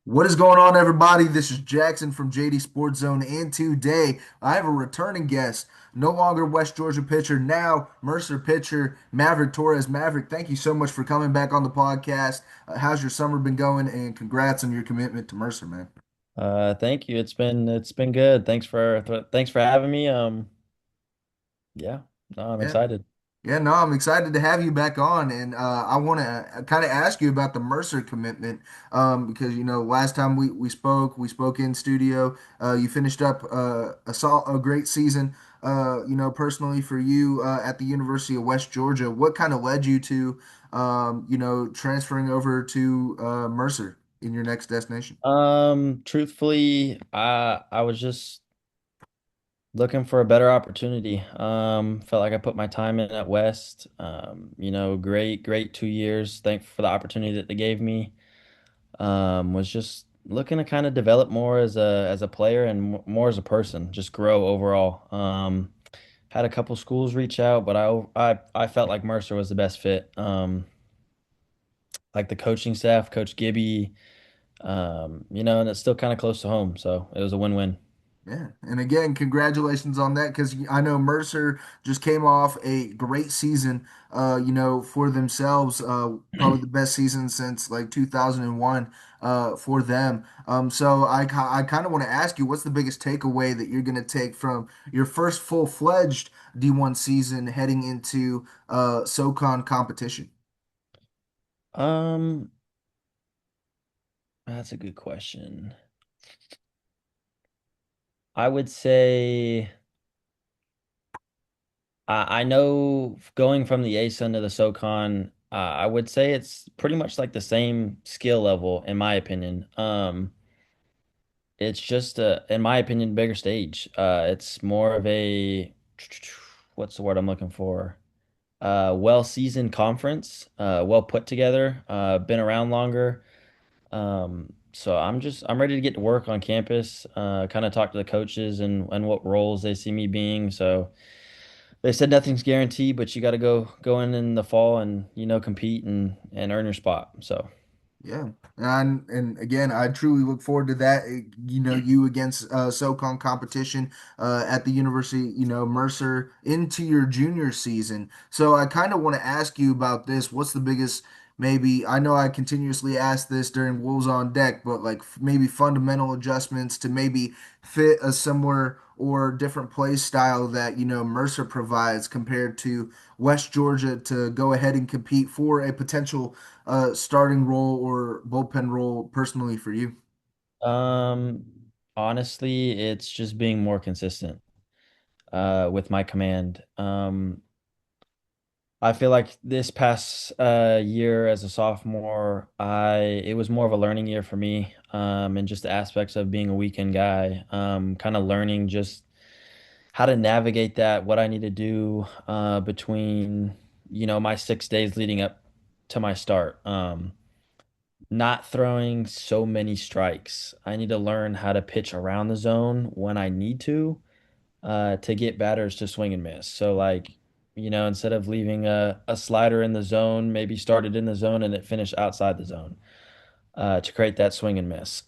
What is going on, everybody? This is Jackson from JD Sports Zone, and today I have a returning guest, no longer West Georgia pitcher, now Mercer pitcher, Maverick Torres. Maverick, thank you so much for coming back on the podcast. How's your summer been going? And congrats on your commitment to Mercer, man. Thank you. It's been good. Thanks for having me. Yeah, no, I'm Yeah. excited. Yeah, no, I'm excited to have you back on, and I want to kind of ask you about the Mercer commitment, because last time we spoke in studio. You finished up a great season, personally for you at the University of West Georgia. What kind of led you to, transferring over to Mercer in your next destination? Truthfully, I was just looking for a better opportunity. Felt like I put my time in at West. Great 2 years. Thankful for the opportunity that they gave me. Was just looking to kind of develop more as a player and more as a person, just grow overall. Had a couple schools reach out, but I felt like Mercer was the best fit. Like the coaching staff, Coach Gibby, and it's still kind of close to home, so it was a win-win. Yeah, and again, congratulations on that because I know Mercer just came off a great season, for themselves. Probably the best season since like 2001, for them. So I kind of want to ask you, what's the biggest takeaway that you're going to take from your first full-fledged D1 season heading into SoCon competition? Um, that's a good question. I would say I know going from the ASUN to the SoCon, I would say it's pretty much like the same skill level in my opinion. It's just in my opinion, bigger stage. It's more of a what's the word I'm looking for? Well-seasoned conference, well put together, been around longer. So I'm ready to get to work on campus, kind of talk to the coaches and what roles they see me being. So they said nothing's guaranteed, but you got to go in the fall and compete and earn your spot. So Yeah, and again, I truly look forward to that. You against SoCon competition at the University, Mercer into your junior season. So I kind of want to ask you about this. What's the biggest, maybe? I know I continuously ask this during Wolves on Deck, but like maybe fundamental adjustments to maybe fit a similar or different play style that Mercer provides compared to West Georgia to go ahead and compete for a potential starting role or bullpen role personally for you? um, honestly, it's just being more consistent with my command. I feel like this past year as a sophomore, I it was more of a learning year for me, and just the aspects of being a weekend guy, kind of learning just how to navigate that, what I need to do between, my 6 days leading up to my start. Not throwing so many strikes. I need to learn how to pitch around the zone when I need to get batters to swing and miss. So like, instead of leaving a slider in the zone, maybe started in the zone and it finished outside the zone, to create that swing and miss.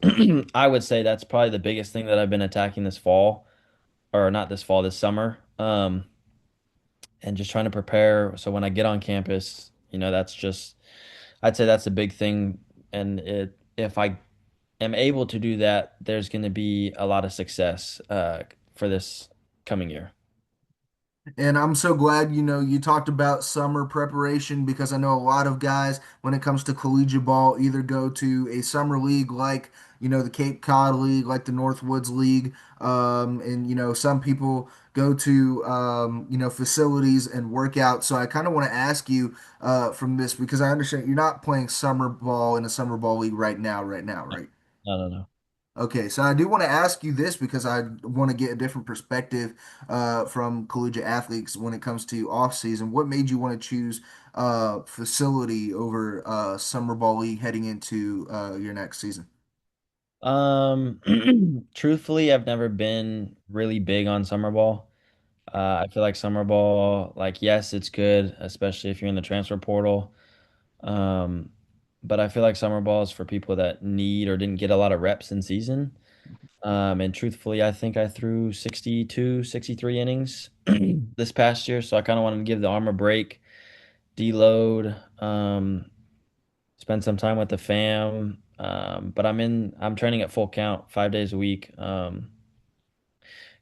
I would say that's probably the biggest thing that I've been attacking this fall, or not this fall, this summer. And just trying to prepare so when I get on campus, I'd say that's a big thing. And if I am able to do that, there's going to be a lot of success for this coming year. And I'm so glad, you talked about summer preparation because I know a lot of guys, when it comes to collegiate ball, either go to a summer league like, the Cape Cod League, like the Northwoods League. And, some people go to, facilities and work out. So I kind of want to ask you from this because I understand you're not playing summer ball in a summer ball league right now, right? No, no, no. Okay, so I do want to ask you this because I want to get a different perspective from collegiate athletes when it comes to off season. What made you want to choose facility over summer ball league heading into your next season? Um, truthfully, I've never been really big on summer ball. I feel like summer ball, like, yes, it's good, especially if you're in the transfer portal. Um, but I feel like summer ball is for people that need or didn't get a lot of reps in season. And truthfully, I think I threw 62, 63 innings this past year. So I kind of wanted to give the arm a break, deload, spend some time with the fam. But I'm training at full count 5 days a week.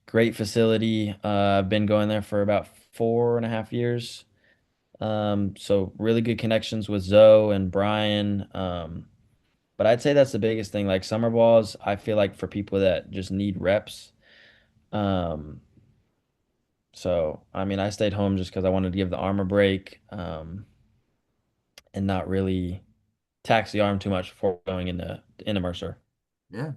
Great facility. I've been going there for about 4.5 years. So really good connections with Zoe and Brian. But I'd say that's the biggest thing. Like summer balls, I feel like for people that just need reps. Um, so I mean, I stayed home just because I wanted to give the arm a break, and not really tax the arm too much before going into Mercer. Yeah.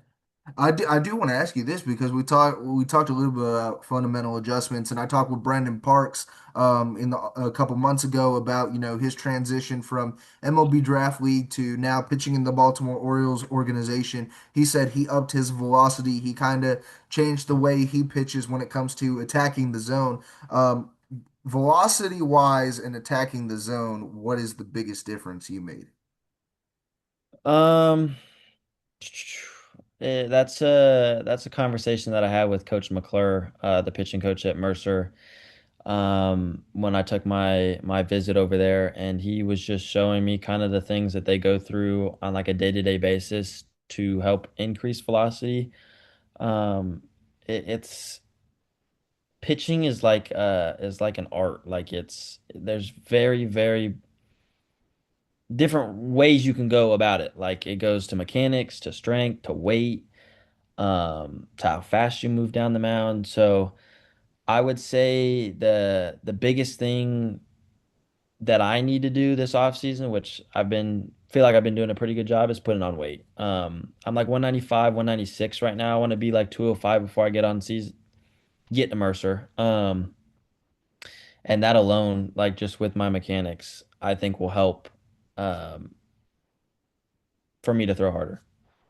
I do want to ask you this because we talked a little bit about fundamental adjustments, and I talked with Brendan Parks a couple months ago about his transition from MLB Draft League to now pitching in the Baltimore Orioles organization. He said he upped his velocity. He kind of changed the way he pitches when it comes to attacking the zone. Velocity wise and attacking the zone, what is the biggest difference you made? Um, that's a conversation that I had with Coach McClure, the pitching coach at Mercer, when I took my visit over there, and he was just showing me kind of the things that they go through on like a day-to-day basis to help increase velocity. Um, it's pitching is like an art. Like there's very different ways you can go about it. Like it goes to mechanics, to strength, to weight, to how fast you move down the mound. So I would say the biggest thing that I need to do this off season, which feel like I've been doing a pretty good job, is putting on weight. I'm like 195, 196 right now. I want to be like 205 before I get to Mercer. And that alone, like just with my mechanics, I think will help um for me to throw harder.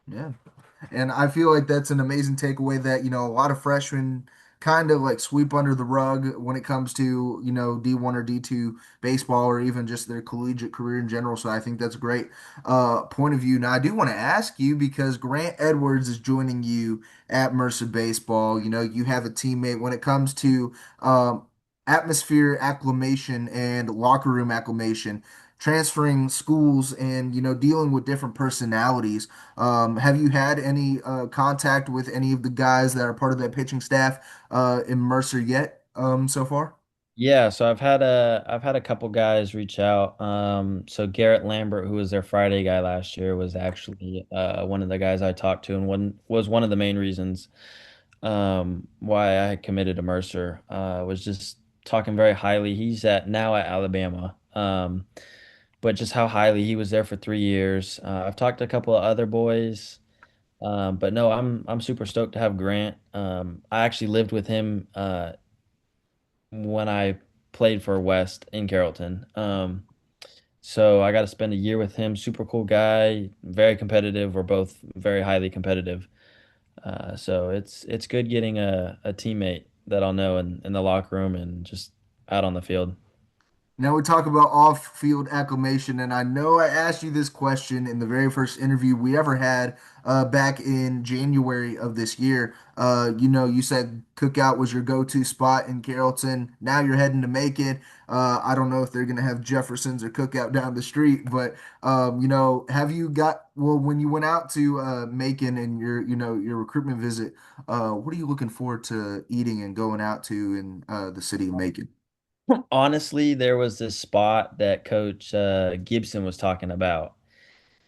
Yeah. And I feel like that's an amazing takeaway that, a lot of freshmen kind of like sweep under the rug when it comes to, D1 or D2 baseball or even just their collegiate career in general. So I think that's a great point of view. Now, I do want to ask you because Grant Edwards is joining you at Mercer Baseball. You have a teammate when it comes to atmosphere acclimation and locker room acclimation. Transferring schools and dealing with different personalities. Have you had any contact with any of the guys that are part of that pitching staff in Mercer yet so far? Yeah, so I've had a couple guys reach out. So Garrett Lambert, who was their Friday guy last year, was actually one of the guys I talked to, and one of the main reasons why I had committed to Mercer. Was just talking very highly. He's now at Alabama, but just how highly he was there for 3 years. I've talked to a couple of other boys, but no, I'm super stoked to have Grant. I actually lived with him when I played for West in Carrollton. So I got to spend a year with him. Super cool guy, very competitive. We're both very highly competitive. So it's good getting a teammate that I'll know in the locker room and just out on the field. Now we talk about off-field acclimation, and I know I asked you this question in the very first interview we ever had back in January of this year. You said Cookout was your go-to spot in Carrollton. Now you're heading to Macon. I don't know if they're gonna have Jefferson's or Cookout down the street, but have you got well when you went out to Macon and your recruitment visit? What are you looking forward to eating and going out to in the city of Macon? Honestly, there was this spot that Coach Gibson was talking about.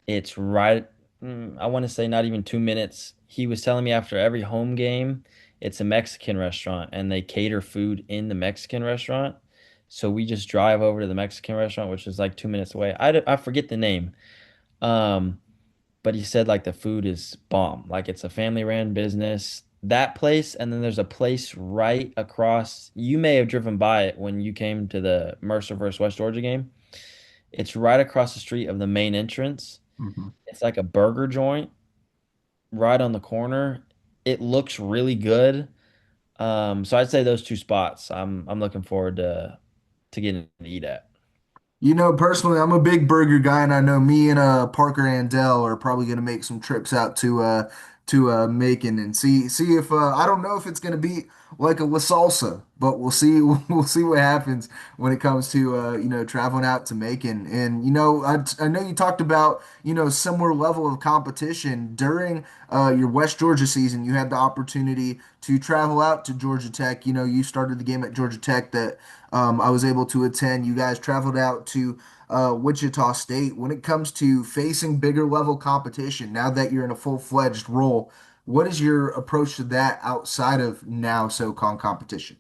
It's right, I want to say not even 2 minutes. He was telling me after every home game, it's a Mexican restaurant and they cater food in the Mexican restaurant. So we just drive over to the Mexican restaurant, which is like 2 minutes away. I forget the name. Um, but he said like the food is bomb. Like it's a family ran business. That place, and then there's a place right across. You may have driven by it when you came to the Mercer versus West Georgia game. It's right across the street of the main entrance. Mhm. It's like a burger joint right on the corner. It looks really good. So I'd say those two spots. I'm looking forward to getting to eat at. Personally, I'm a big burger guy, and I know me and Parker Andell are probably going to make some trips out to Macon and see if I don't know if it's going to be like a La Salsa, but we'll see we'll see what happens when it comes to traveling out to Macon. And I know you talked about similar level of competition during your West Georgia season. You had the opportunity to travel out to Georgia Tech. You started the game at Georgia Tech that I was able to attend. You guys traveled out to Wichita State. When it comes to facing bigger level competition, now that you're in a full-fledged role, what is your approach to that outside of now SoCon competition?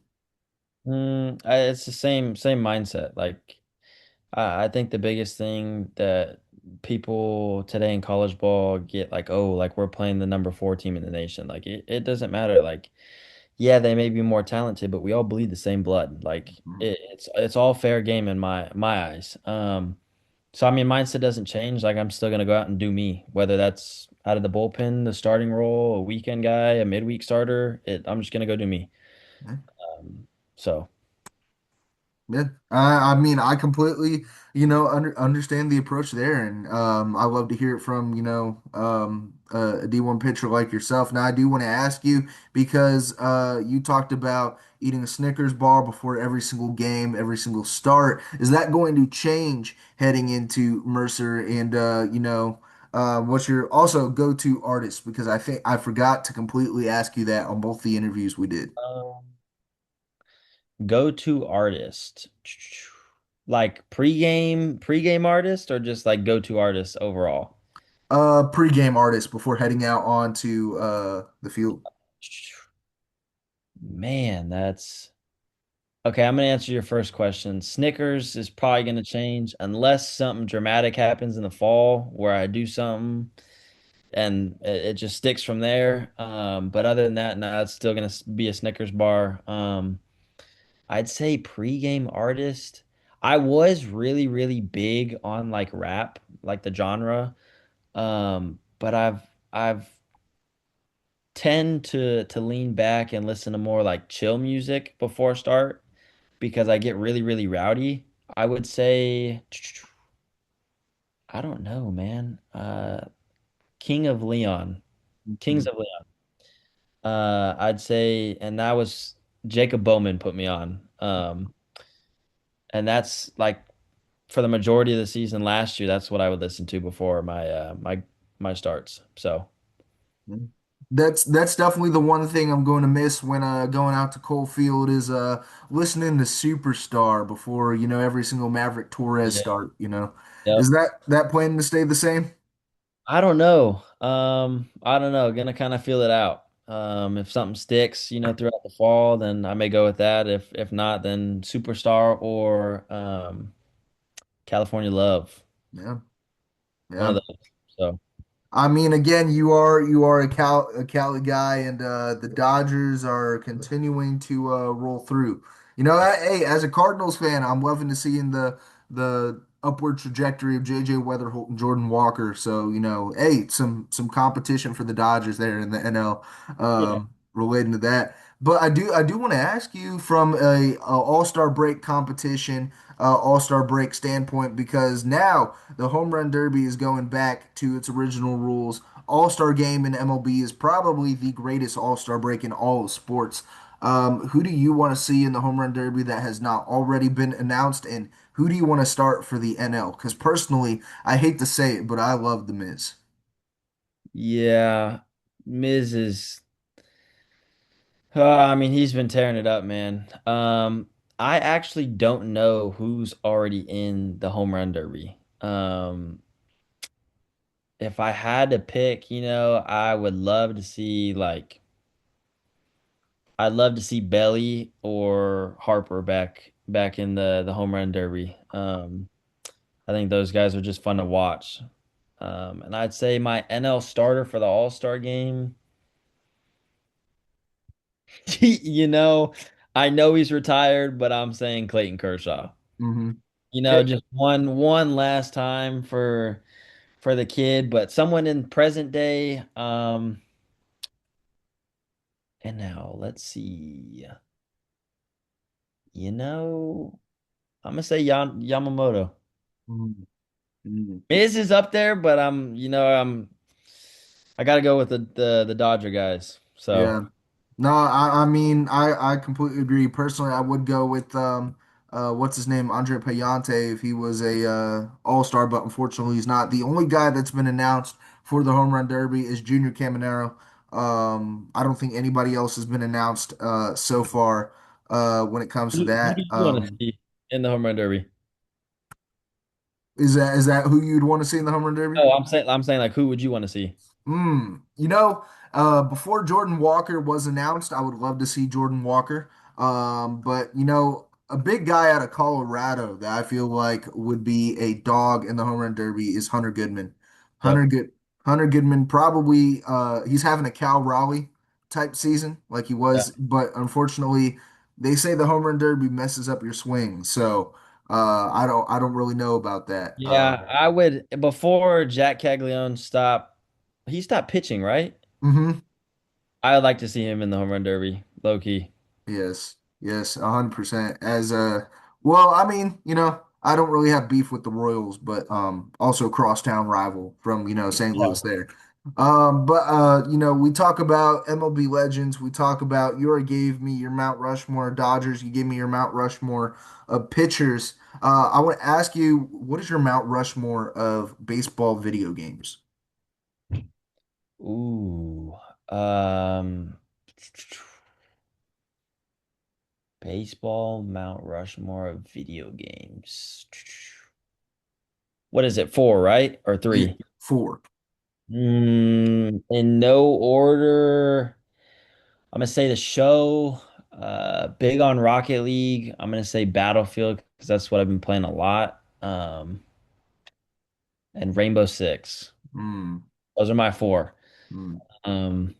It's the same mindset. Like I think the biggest thing that people today in college ball get like, oh, like we're playing the number 4 team in the nation. Like it doesn't matter. Like, yeah, they may be more talented, but we all bleed the same blood. Like it's all fair game in my eyes. So I mean, mindset doesn't change. Like I'm still gonna go out and do me, whether that's out of the bullpen, the starting role, a weekend guy, a midweek starter. I'm just gonna go do me. So Yeah, I mean, I completely, understand the approach there, and I love to hear it from, a D1 pitcher like yourself. Now, I do want to ask you because you talked about eating a Snickers bar before every single game, every single start. Is that going to change heading into Mercer? And what's your also go-to artist? Because I think I forgot to completely ask you that on both the interviews we did. go-to artist. Like pregame artist or just like go-to artist overall? Pregame artist before heading out onto the field. Man, that's okay. I'm gonna answer your first question. Snickers is probably gonna change unless something dramatic happens in the fall where I do something and it just sticks from there. But other than that, no, it's still gonna be a Snickers bar. I'd say pregame artist. I was really big on like rap, like the genre. But I've tend to lean back and listen to more like chill music before start because I get really rowdy. I would say I don't know, man. King of Leon. Kings Mhm. of Leon. I'd say, and that was Jacob Bowman put me on. And that's like for the majority of the season last year, that's what I would listen to before my starts. So That's definitely the one thing I'm going to miss when going out to Coalfield is listening to Superstar before every single Maverick Torres yeah. start. Yep. Is that planning to stay the same? I don't know. I don't know. Gonna kind of feel it out. If something sticks, throughout the fall, then I may go with that. If not, then Superstar or California Love. Yeah, One of yeah. those. So I mean, again, you are a Cali guy, and the Dodgers are continuing to roll through. Hey, as a Cardinals fan, I'm loving to seeing the upward trajectory of J.J. Weatherholt and Jordan Walker. So, hey, some competition for the Dodgers there in the NL, yeah. relating to that. But I do want to ask you from a All-Star break competition, All-Star break standpoint, because now the home run derby is going back to its original rules. All-Star game in MLB is probably the greatest All-Star break in all of sports. Who do you want to see in the home run derby that has not already been announced, and who do you want to start for the NL? Because personally, I hate to say it, but I love the Miz. Yeah. Miz is. I mean, he's been tearing it up, man. I actually don't know who's already in the home run derby. If I had to pick, I would love to see like I'd love to see Belly or Harper back in the home run derby. I think those guys are just fun to watch. And I'd say my NL starter for the All-Star game, you know, I know he's retired, but I'm saying Clayton Kershaw. Hmm. Just one last time for the kid, but someone in present day. And now let's see. You know, I'm gonna say Yamamoto. Mm, mm. Miz is up there, but I gotta go with the Dodger guys. So Yeah. No, I mean I completely agree. Personally, I would go with what's his name, Andre Payante if he was a all-star, but unfortunately he's not. The only guy that's been announced for the home run derby is Junior Caminero. I don't think anybody else has been announced so far when it comes to who do that. you want to see in the home run derby? Is that who you'd want to see in the home run derby? Oh, I'm saying like who would you want to see? You know, before Jordan Walker was announced, I would love to see Jordan Walker. But a big guy out of Colorado that I feel like would be a dog in the home run derby is Hunter Goodman. Hunter Yep. Good Hunter Goodman probably he's having a Cal Raleigh type season like he Yeah. was, but unfortunately, they say the home run derby messes up your swing. So I don't really know about that. Yeah, I would before Jack Caglione he stopped pitching, right? Mhm. I would like to see him in the home run derby, low key. Yes, yes, 100%. Well, I mean, I don't really have beef with the Royals, but also crosstown rival from, St. Yeah. Louis there. But we talk about MLB legends, we talk about you already gave me your Mount Rushmore Dodgers, you gave me your Mount Rushmore of pitchers. I want to ask you, what is your Mount Rushmore of baseball video games? Ooh. Um, Baseball Mount Rushmore of video games. What is it? Four, right? Or Yeah, three? four. In no order. I'm gonna say the show. Big on Rocket League. I'm gonna say Battlefield because that's what I've been playing a lot. And Rainbow Six. Mm, Those are my four. mm. Um,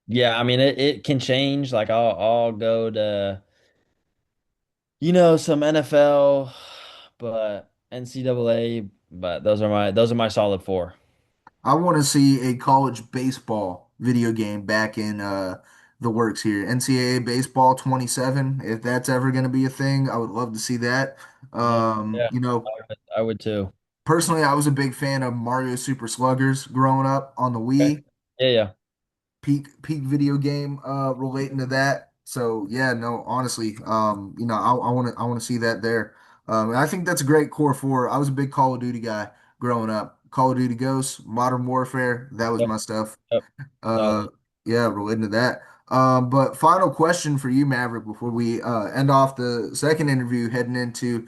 yeah, I mean it can change. Like I'll go to some NFL, but NCAA. But those are my solid four. I want to see a college baseball video game back in the works here. NCAA baseball 27, if that's ever going to be a thing, I would love to see that. Yeah, Um, yeah, you know, I would too. personally, I was a big fan of Mario Super Sluggers growing up on the Okay. Wii. Yeah, yeah. Peak video game relating to that. So yeah, no, honestly, I want to see that there. And I think that's a great core four. I was a big Call of Duty guy growing up. Call of Duty Ghosts, Modern Warfare, that was Yep, my stuff. yep. Uh, Solid. yeah, relating to that. But final question for you, Maverick, before we end off the second interview, heading into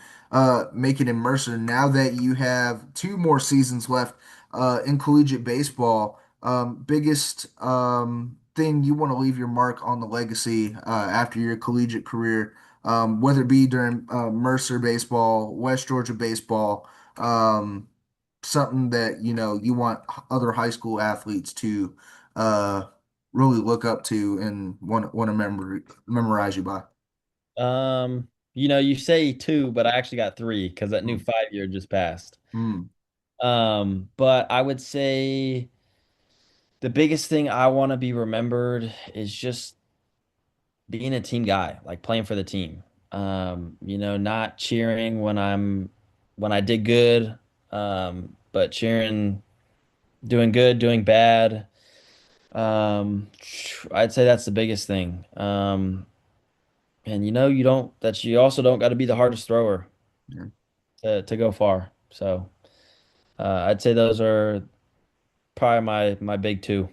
making it Mercer. Now that you have two more seasons left in collegiate baseball, biggest thing you want to leave your mark on the legacy after your collegiate career, whether it be during Mercer baseball, West Georgia baseball, something that you want other high school athletes to uh really look up to and want to memorize you by. You say two, but I actually got three because that new Mm, 5 year just passed. mm, But I would say the biggest thing I want to be remembered is just being a team guy, like playing for the team. Not cheering when I did good, but cheering, doing good, doing bad. I'd say that's the biggest thing. And you also don't got to be the hardest thrower yeah. to go far. So I'd say those are probably my big two.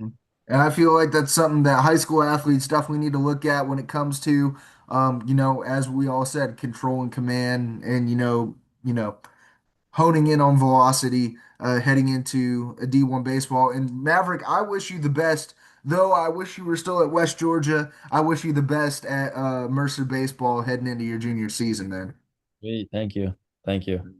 Mhm. And I feel like that's something that high school athletes definitely need to look at when it comes to, as we all said, control and command, and honing in on velocity, heading into a D1 baseball. And Maverick, I wish you the best. Though I wish you were still at West Georgia. I wish you the best at Mercer baseball heading into your junior season, man. Sweet. Thank you. Thank you.